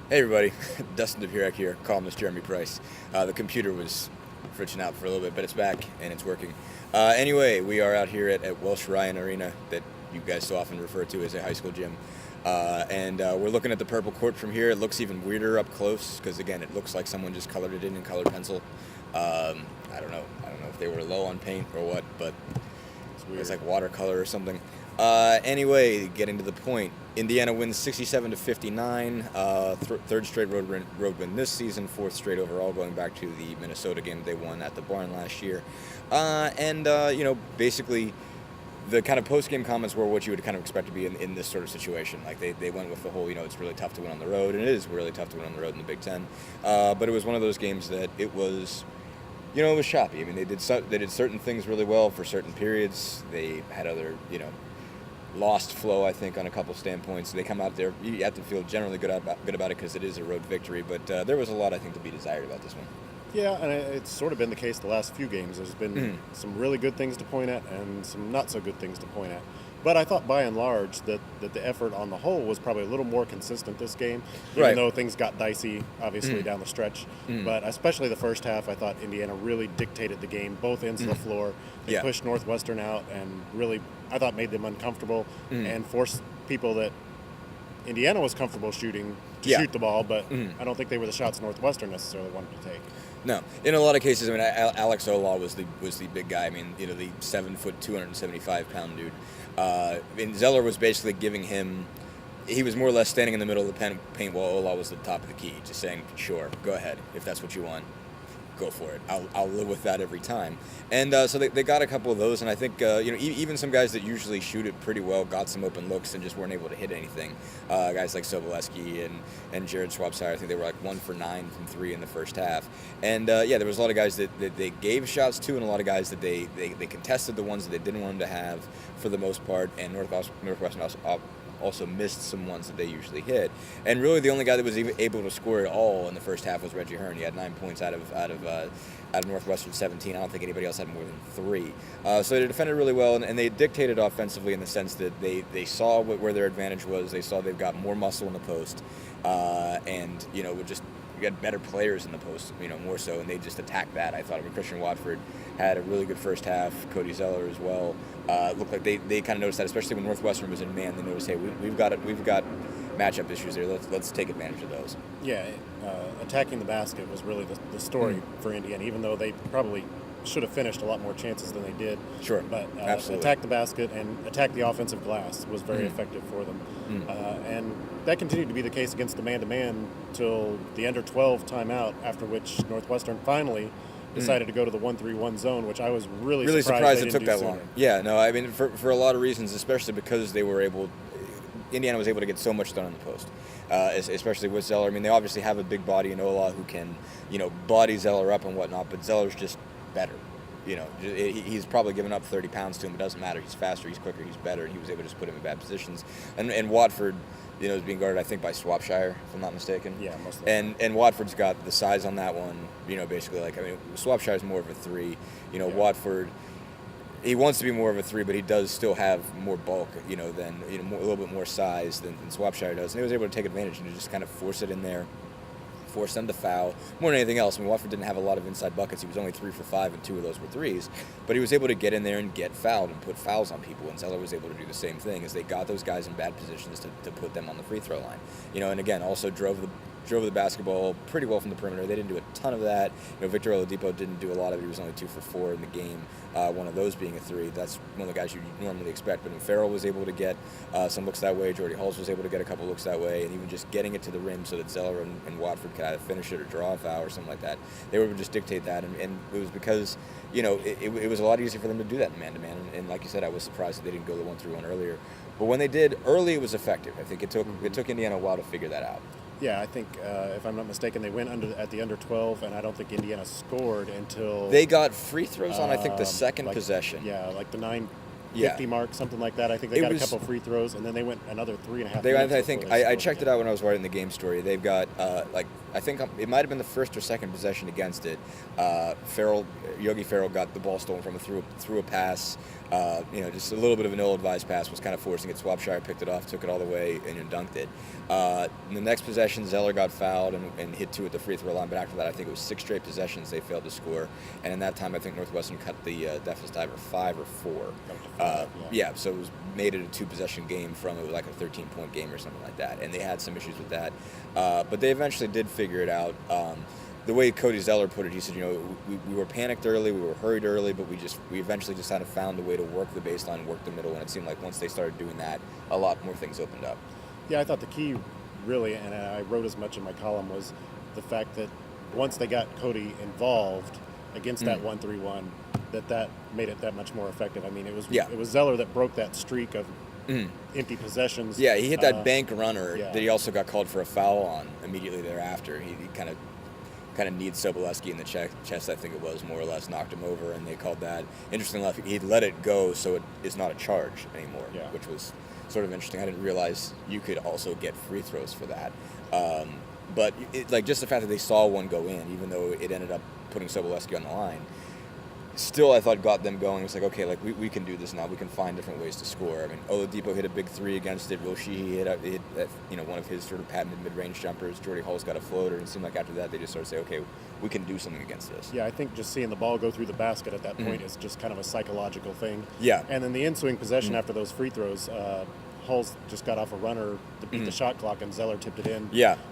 Hey everybody, Dustin DePirek here, columnist Jeremy Price. The computer was fritzing out for a little bit, but it's back and it's working. Anyway, we are out here at Welsh Ryan Arena that you guys so often refer to as a high school gym. And we're looking at the purple court from here. It looks even weirder up close because, again, it looks like someone just colored it in colored pencil. I don't know if they were low on paint or what, but it's like watercolor or something. Anyway, getting to the point, Indiana wins 67-59, third straight road win this season, fourth straight overall, going back to the Minnesota game they won at the barn last year. Basically, the kind of post-game comments were what you would kind of expect to be in this sort of situation. Like they went with the whole, it's really tough to win on the road, and it is really tough to win on the road in the Big Ten. But it was one of those games that it was. It was choppy. I mean, they did certain things really well for certain periods. They had other, lost flow, I think, on a couple standpoints. They come out there, you have to feel generally good about it because it is a road victory, but there was a lot, I think, to be desired about this one. Yeah, and it's sort of been the case the last few games. There's been some really good things to point at and some not so good things to point at. But I thought by and large that the effort on the whole was probably a little more consistent this game, even though things got dicey, obviously, down the stretch. But especially the first half, I thought Indiana really dictated the game, both ends of the floor. They pushed Northwestern out and really, I thought, made them uncomfortable and forced people that Indiana was comfortable shooting to shoot the ball, but I don't think they were the shots Northwestern necessarily wanted to take. No, in a lot of cases, I mean, Alex Olaw was the big guy. I mean, the 7 foot, 275-pound dude. And Zeller was basically giving him. He was more or less standing in the middle of the paint while Olaw was at the top of the key, just saying, "Sure, go ahead. If that's what you want, go for it. I'll live with that every time." And so they got a couple of those, and I think even some guys that usually shoot it pretty well got some open looks and just weren't able to hit anything. Guys like Sobolewski and Jared Swabsire, I think they were like 1 for 9 from 3 in the first half. And there was a lot of guys that they gave shots to, and a lot of guys that they contested the ones that they didn't want them to have for the most part. And Northwestern also missed some ones that they usually hit. And really the only guy that was even able to score at all in the first half was Reggie Hearn. He had 9 points out of Northwestern 17. I don't think anybody else had more than 3. So they defended really well, and they dictated offensively in the sense that they saw where their advantage was. They saw they've got more muscle in the post, and we got better players in the post, more so, and they just attacked that. I thought Christian Watford had a really good first half. Cody Zeller as well. It looked like they kind of noticed that, especially when Northwestern was in man. They noticed, hey, we've got matchup issues there. Let's take advantage of those. Yeah, attacking the basket was really the story for Indiana, even though they probably should have finished a lot more chances than they did. Sure, but absolutely. Attack the basket and attack the offensive glass was very effective for them. And that continued to be the case against the man-to-man till the under 12 timeout, after which Northwestern finally decided to go to the 1-3-1 zone, which I was really surprised it took that long. Yeah, no, I mean, for a lot of reasons, especially because Indiana was able to get so much done in the post, especially with Zeller. I mean, they obviously have a big body in Olaw who can, body Zeller up and whatnot, but Zeller's just better. He's probably given up 30 pounds to him. It doesn't matter. He's faster, he's quicker, he's better, and he was able to just put him in bad positions. And Watford, is being guarded, I think, by Swabshire, if I'm not mistaken. Yeah, most likely. And Watford's got the size on that one, basically, Swabshire's more of a 3. Watford, he wants to be more of a 3, but he does still have more bulk, than, a little bit more size than Swabshire does. And he was able to take advantage and just kind of force it in there, force them to foul more than anything else. I mean, Watford didn't have a lot of inside buckets. He was only 3 for 5, and 2 of those were threes. But he was able to get in there and get fouled and put fouls on people. And Zeller was able to do the same thing, as they got those guys in bad positions to put them on the free throw line. And again, also drove the basketball pretty well from the perimeter. They didn't do a ton of that. Victor Oladipo didn't do a lot of it. He was only 2 for 4 in the game. One of those being a 3. That's one of the guys you normally expect. But Farrell was able to get some looks that way. Jordy Hulse was able to get a couple looks that way. And even just getting it to the rim so that Zeller and Watford could either finish it or draw a foul or something like that. They were able to just dictate that. And it was because, it was a lot easier for them to do that in man-to-man. And like you said, I was surprised that they didn't go the 1-3-1 earlier. But when they did, early it was effective. I think it took Indiana a while to figure that out. Yeah, I think, if I'm not mistaken, they went at the under 12, and I don't think Indiana scored until... They got free throws on, I think, the second possession. Yeah, like the 9 50 mark, something like that. I think they got a couple free throws, and then they went another 3.5 minutes. I checked it out when I was writing the game story. They've got I think it might have been the first or second possession against it. Yogi Ferrell got the ball stolen from him through a pass. Just a little bit of an ill-advised pass, was kind of forcing it. Swapshire picked it off, took it all the way, and dunked it. In the next possession, Zeller got fouled and hit 2 at the free throw line. But after that, I think it was 6 straight possessions they failed to score. And in that time, I think Northwestern cut the deficit either 5 or 4. So it made it a 2-possession game from it was like a 13-point game or something like that. And they had some issues with that, but they eventually did figure it out. The way Cody Zeller put it, he said, we were panicked early, we were hurried early, but we eventually just kind of found a way to work the baseline, work the middle, and it seemed like once they started doing that, a lot more things opened up. Yeah, I thought the key, really, and I wrote as much in my column, was the fact that once they got Cody involved against that 1-3-1, that made it that much more effective. I mean, it was Zeller that broke that streak of empty possessions. Yeah, he hit that bank runner that he also got called for a foul on immediately thereafter. He kind of kneed Sobolewski in the chest, I think it was, more or less, knocked him over, and they called that. Interestingly enough, he let it go, so it is not a charge anymore, which was sort of interesting. I didn't realize you could also get free throws for that. But just the fact that they saw one go in, even though it ended up putting Sobolewski on the line, still I thought got them going. It's like, okay, we can do this now. We can find different ways to score. I mean, Oladipo hit a big 3 against it. Wilshere hit one of his sort of patented mid-range jumpers. Jordy Hall's got a floater, and it seemed like after that they just sort of say, okay, we can do something against this. Yeah, I think just seeing the ball go through the basket at that point is just kind of a psychological thing. Yeah. And then the ensuing possession after those free throws, Hall's just got off a runner to beat the shot clock, and Zeller tipped it in,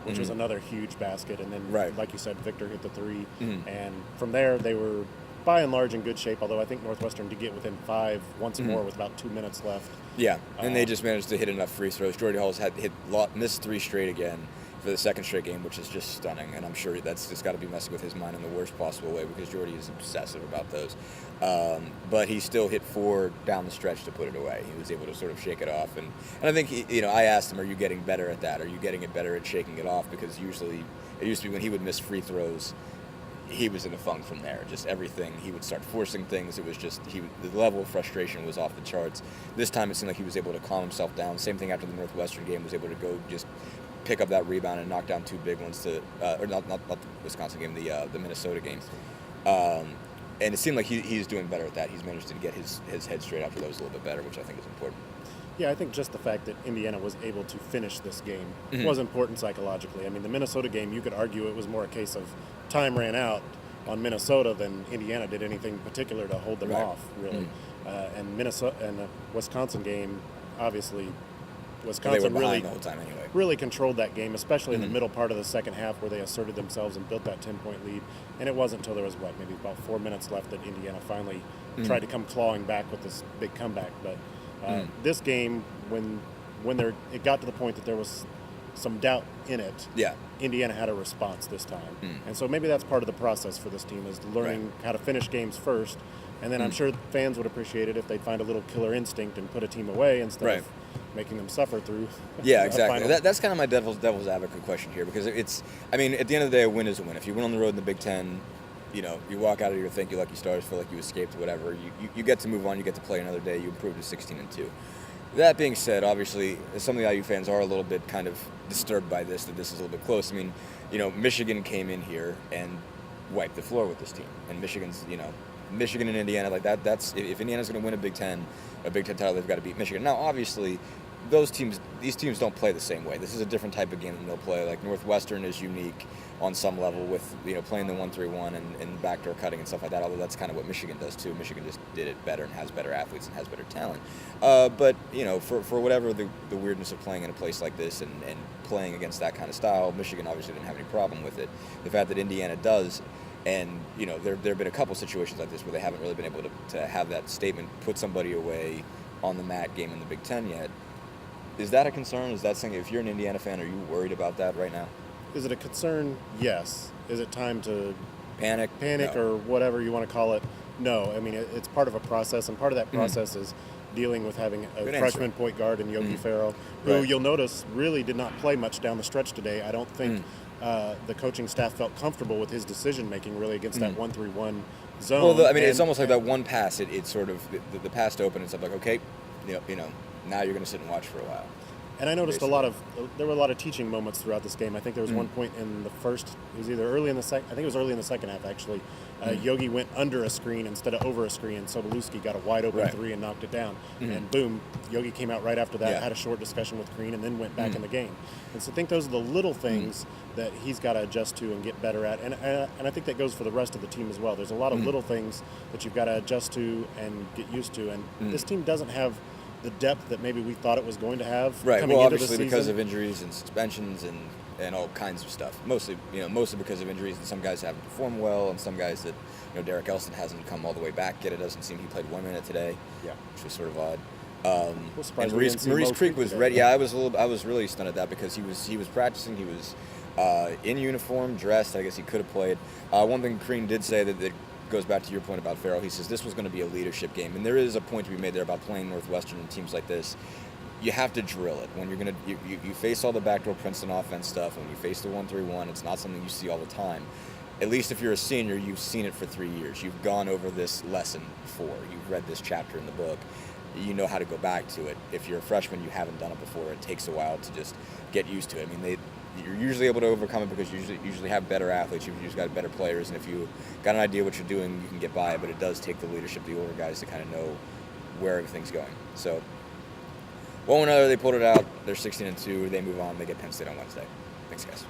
which was another huge basket. And then, like you said, Victor hit the 3. And from there, they were by and large in good shape, although I think Northwestern did get within 5 once more with about 2 minutes left. Yeah, and they just managed to hit enough free throws. Jordy Hall's missed 3 straight again for the second straight game, which is just stunning, and I'm sure that's just got to be messing with his mind in the worst possible way, because Jordy is obsessive about those. But he still hit 4 down the stretch to put it away. He was able to sort of shake it off, and I think I asked him, "Are you getting better at that? Are you getting it better at shaking it off?" Because usually it used to be when he would miss free throws, he was in a funk from there. Just everything, he would start forcing things. It was just the level of frustration was off the charts. This time it seemed like he was able to calm himself down. Same thing after the Northwestern game, was able to go just pick up that rebound and knock down 2 big ones to, or not the Wisconsin game, the Minnesota game. And it seemed like he's doing better at that. He's managed to get his head straight after those a little bit better, which I think is important. Yeah, I think just the fact that Indiana was able to finish this game was important psychologically. I mean, the Minnesota game, you could argue it was more a case of time ran out on Minnesota than Indiana did anything particular to hold them off, really. And the Wisconsin game, obviously, Wisconsin the whole time anyway. really controlled that game, especially in the middle part of the second half, where they asserted themselves and built that 10-point lead. And it wasn't until there was, maybe about 4 minutes left that Indiana finally tried to come clawing back with this big comeback. But this game, when it got to the point that there was some doubt in it, Indiana had a response this time. And so maybe that's part of the process for this team, is learning how to finish games first. And then I'm sure fans would appreciate it if they'd find a little killer instinct and put a team away instead of making them suffer through. Yeah, exactly. That's kind of my devil's advocate question here, because at the end of the day, a win is a win. If you win on the road in the Big Ten, you walk out of your thank you lucky stars, feel like you escaped, whatever. You get to move on, you get to play another day, you improve to 16-2. That being said, obviously, some of the IU fans are a little bit kind of disturbed by this, that this is a little bit close. I mean, Michigan came in here and wiped the floor with this team, and Michigan and Indiana, like that. That's, if Indiana's going to win a Big Ten title, they've got to beat Michigan. Now, obviously, these teams don't play the same way. This is a different type of game than they'll play. Like Northwestern is unique on some level with playing the 1-3-1 and backdoor cutting and stuff like that. Although that's kind of what Michigan does too. Michigan just did it better and has better athletes and has better talent. But for whatever the weirdness of playing in a place like this and playing against that kind of style, Michigan obviously didn't have any problem with it. The fact that Indiana does. And, there have been a couple situations like this where they haven't really been able to have that statement, put somebody away on the mat game in the Big Ten yet. Is that a concern? Is that something, if you're an Indiana fan, are you worried about that right now? Is it a concern? Yes. Is it time to panic no. or whatever you want to call it? No. I mean, it's part of a process, and part of that process is dealing with having a Good freshman answer. point guard in Yogi Ferrell, who Right. you'll notice really did not play much down the stretch today. I don't think the coaching staff felt comfortable with his decision making really against that 1-3-1 zone. Well, I mean, it's And- almost like that one pass. It sort of the pass to open. It's like, okay, now you're going to sit and watch for a while. And I noticed there were a lot of teaching moments throughout this game. I think there was one point in the first, it was either early in the second, I think it was early in the second half actually. Yogi went under a screen instead of over a screen, and Sobolewski got a wide open three and knocked it down. And boom, Yogi came out right after that, had a short discussion with Green, and then went back in the game. And so I think those are the little things that he's got to adjust to and get better at. And I think that goes for the rest of the team as well. There's a lot of little things that you've got to adjust to and get used to. And this team doesn't have the depth that maybe we thought it was going to have coming into the obviously season. because of injuries and suspensions and all kinds of stuff. Mostly because of injuries, and some guys haven't performed well, and some guys that, Derek Elston hasn't come all the way back yet. It doesn't seem he played 1 minute today, which was sort of odd. And Maurice Creek was ready. Yeah, I was really stunned at that because he was practicing. He was in uniform, dressed. I guess he could have played. One thing Crean did say that goes back to your point about Farrell. He says this was going to be a leadership game, and there is a point to be made there about playing Northwestern and teams like this. You have to drill it when you're going to you face all the backdoor Princeton offense stuff. When you face the 1-3-1, it's not something you see all the time. At least if you're a senior, you've seen it for 3 years. You've gone over this lesson before. You've read this chapter in the book. You know how to go back to it. If you're a freshman, you haven't done it before. It takes a while to just get used to it. I mean, you're usually able to overcome it because you usually have better athletes. You've usually got better players, and if you got an idea what you're doing, you can get by. But it does take the leadership of the older guys to kind of know where everything's going. So, one way or another, they pulled it out. They're 16-2. They move on. They get Penn State on Wednesday. Thanks, guys.